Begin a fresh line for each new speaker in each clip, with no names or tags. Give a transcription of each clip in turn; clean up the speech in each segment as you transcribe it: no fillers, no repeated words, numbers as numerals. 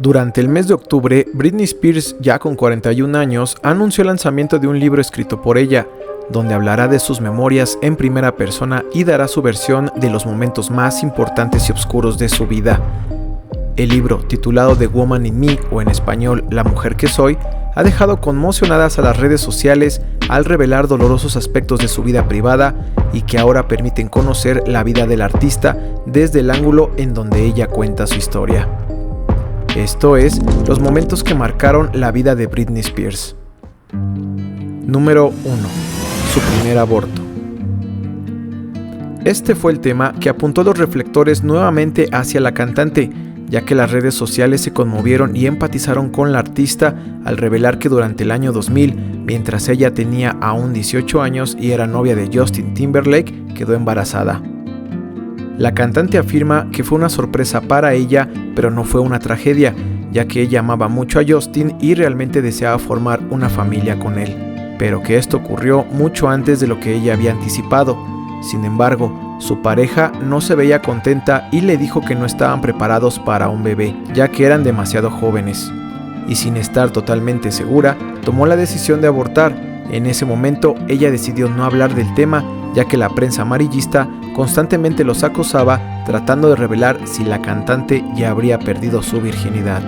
Durante el mes de octubre, Britney Spears, ya con 41 años, anunció el lanzamiento de un libro escrito por ella, donde hablará de sus memorias en primera persona y dará su versión de los momentos más importantes y oscuros de su vida. El libro, titulado The Woman in Me, o en español La Mujer que Soy, ha dejado conmocionadas a las redes sociales al revelar dolorosos aspectos de su vida privada y que ahora permiten conocer la vida del artista desde el ángulo en donde ella cuenta su historia. Esto es, los momentos que marcaron la vida de Britney Spears. Número 1. Su primer aborto. Este fue el tema que apuntó los reflectores nuevamente hacia la cantante, ya que las redes sociales se conmovieron y empatizaron con la artista al revelar que durante el año 2000, mientras ella tenía aún 18 años y era novia de Justin Timberlake, quedó embarazada. La cantante afirma que fue una sorpresa para ella, pero no fue una tragedia, ya que ella amaba mucho a Justin y realmente deseaba formar una familia con él, pero que esto ocurrió mucho antes de lo que ella había anticipado. Sin embargo, su pareja no se veía contenta y le dijo que no estaban preparados para un bebé, ya que eran demasiado jóvenes. Y sin estar totalmente segura, tomó la decisión de abortar. En ese momento, ella decidió no hablar del tema, ya que la prensa amarillista constantemente los acosaba, tratando de revelar si la cantante ya habría perdido su virginidad.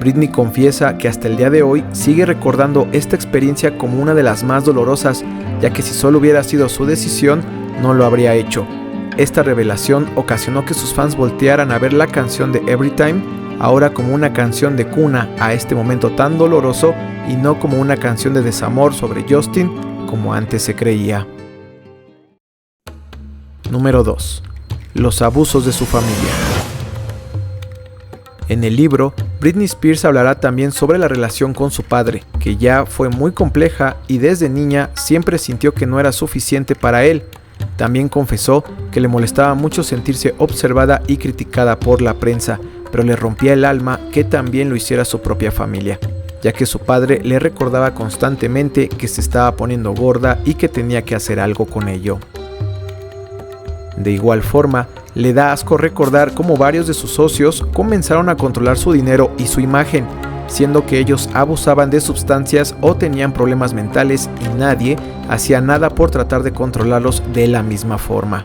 Britney confiesa que hasta el día de hoy sigue recordando esta experiencia como una de las más dolorosas, ya que si solo hubiera sido su decisión, no lo habría hecho. Esta revelación ocasionó que sus fans voltearan a ver la canción de Everytime, ahora como una canción de cuna a este momento tan doloroso y no como una canción de desamor sobre Justin como antes se creía. Número 2. Los abusos de su familia. En el libro, Britney Spears hablará también sobre la relación con su padre, que ya fue muy compleja y desde niña siempre sintió que no era suficiente para él. También confesó que le molestaba mucho sentirse observada y criticada por la prensa, pero le rompía el alma que también lo hiciera su propia familia, ya que su padre le recordaba constantemente que se estaba poniendo gorda y que tenía que hacer algo con ello. De igual forma, le da asco recordar cómo varios de sus socios comenzaron a controlar su dinero y su imagen, siendo que ellos abusaban de sustancias o tenían problemas mentales y nadie hacía nada por tratar de controlarlos de la misma forma.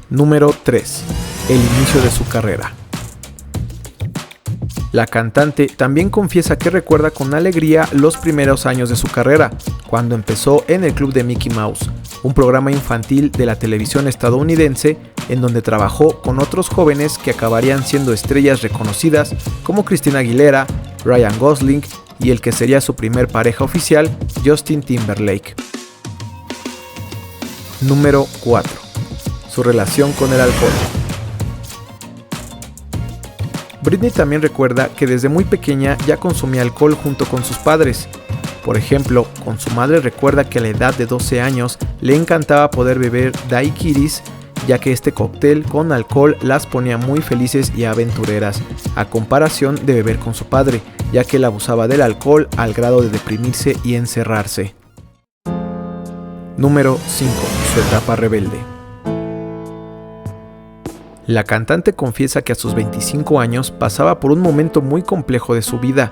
Número 3. El inicio de su carrera. La cantante también confiesa que recuerda con alegría los primeros años de su carrera, cuando empezó en el Club de Mickey Mouse, un programa infantil de la televisión estadounidense en donde trabajó con otros jóvenes que acabarían siendo estrellas reconocidas como Christina Aguilera, Ryan Gosling y el que sería su primer pareja oficial, Justin Timberlake. Número 4. Su relación con el alcohol. Britney también recuerda que desde muy pequeña ya consumía alcohol junto con sus padres. Por ejemplo, con su madre recuerda que a la edad de 12 años le encantaba poder beber daiquiris, ya que este cóctel con alcohol las ponía muy felices y aventureras, a comparación de beber con su padre, ya que él abusaba del alcohol al grado de deprimirse y encerrarse. Número 5. Su etapa rebelde. La cantante confiesa que a sus 25 años pasaba por un momento muy complejo de su vida,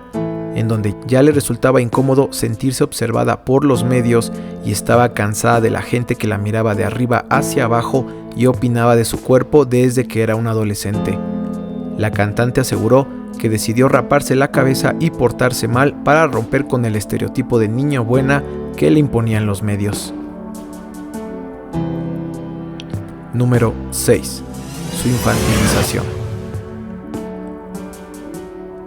en donde ya le resultaba incómodo sentirse observada por los medios y estaba cansada de la gente que la miraba de arriba hacia abajo y opinaba de su cuerpo desde que era una adolescente. La cantante aseguró que decidió raparse la cabeza y portarse mal para romper con el estereotipo de niña buena que le imponían los medios. Número 6. Su infantilización.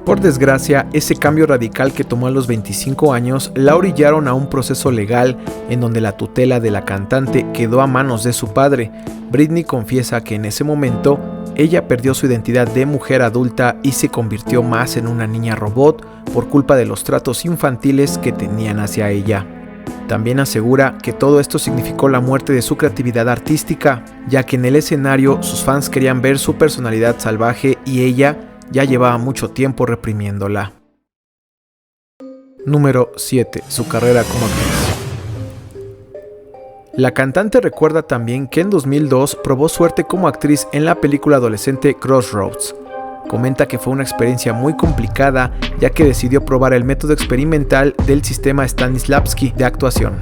Por desgracia, ese cambio radical que tomó a los 25 años la orillaron a un proceso legal en donde la tutela de la cantante quedó a manos de su padre. Britney confiesa que en ese momento ella perdió su identidad de mujer adulta y se convirtió más en una niña robot por culpa de los tratos infantiles que tenían hacia ella. También asegura que todo esto significó la muerte de su creatividad artística, ya que en el escenario sus fans querían ver su personalidad salvaje y ella ya llevaba mucho tiempo reprimiéndola. Número 7. Su carrera como actriz. La cantante recuerda también que en 2002 probó suerte como actriz en la película adolescente Crossroads, Comenta que fue una experiencia muy complicada, ya que decidió probar el método experimental del sistema Stanislavski de actuación,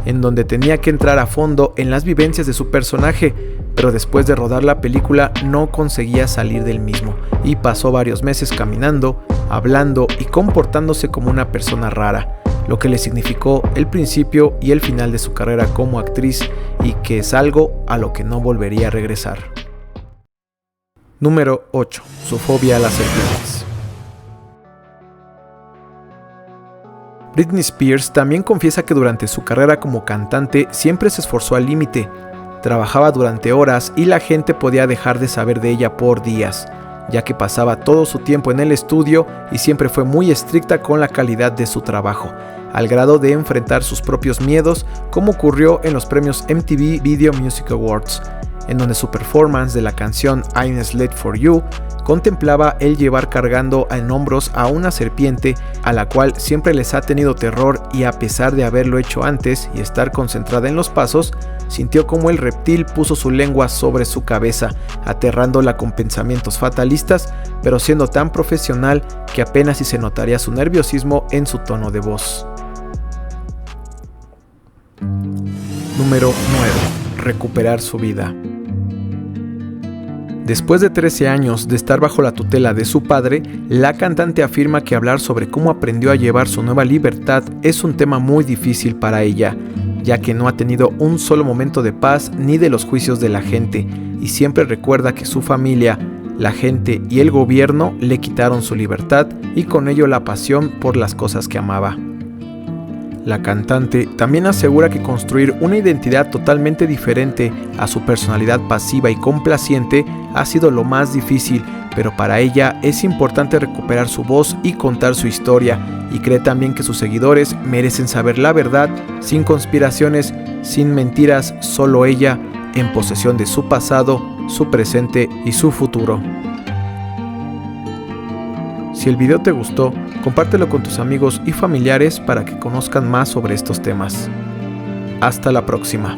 en donde tenía que entrar a fondo en las vivencias de su personaje, pero después de rodar la película no conseguía salir del mismo y pasó varios meses caminando, hablando y comportándose como una persona rara, lo que le significó el principio y el final de su carrera como actriz y que es algo a lo que no volvería a regresar. Número 8. Su fobia a las serpientes. Britney Spears también confiesa que durante su carrera como cantante siempre se esforzó al límite. Trabajaba durante horas y la gente podía dejar de saber de ella por días, ya que pasaba todo su tiempo en el estudio y siempre fue muy estricta con la calidad de su trabajo, al grado de enfrentar sus propios miedos, como ocurrió en los premios MTV Video Music Awards, en donde su performance de la canción I'm Slave for You contemplaba el llevar cargando en hombros a una serpiente a la cual siempre les ha tenido terror, y a pesar de haberlo hecho antes y estar concentrada en los pasos, sintió como el reptil puso su lengua sobre su cabeza, aterrándola con pensamientos fatalistas, pero siendo tan profesional que apenas si se notaría su nerviosismo en su tono de voz. Número 9. Recuperar su vida. Después de 13 años de estar bajo la tutela de su padre, la cantante afirma que hablar sobre cómo aprendió a llevar su nueva libertad es un tema muy difícil para ella, ya que no ha tenido un solo momento de paz ni de los juicios de la gente, y siempre recuerda que su familia, la gente y el gobierno le quitaron su libertad y con ello la pasión por las cosas que amaba. La cantante también asegura que construir una identidad totalmente diferente a su personalidad pasiva y complaciente ha sido lo más difícil, pero para ella es importante recuperar su voz y contar su historia, y cree también que sus seguidores merecen saber la verdad, sin conspiraciones, sin mentiras, solo ella, en posesión de su pasado, su presente y su futuro. Si el video te gustó, compártelo con tus amigos y familiares para que conozcan más sobre estos temas. Hasta la próxima.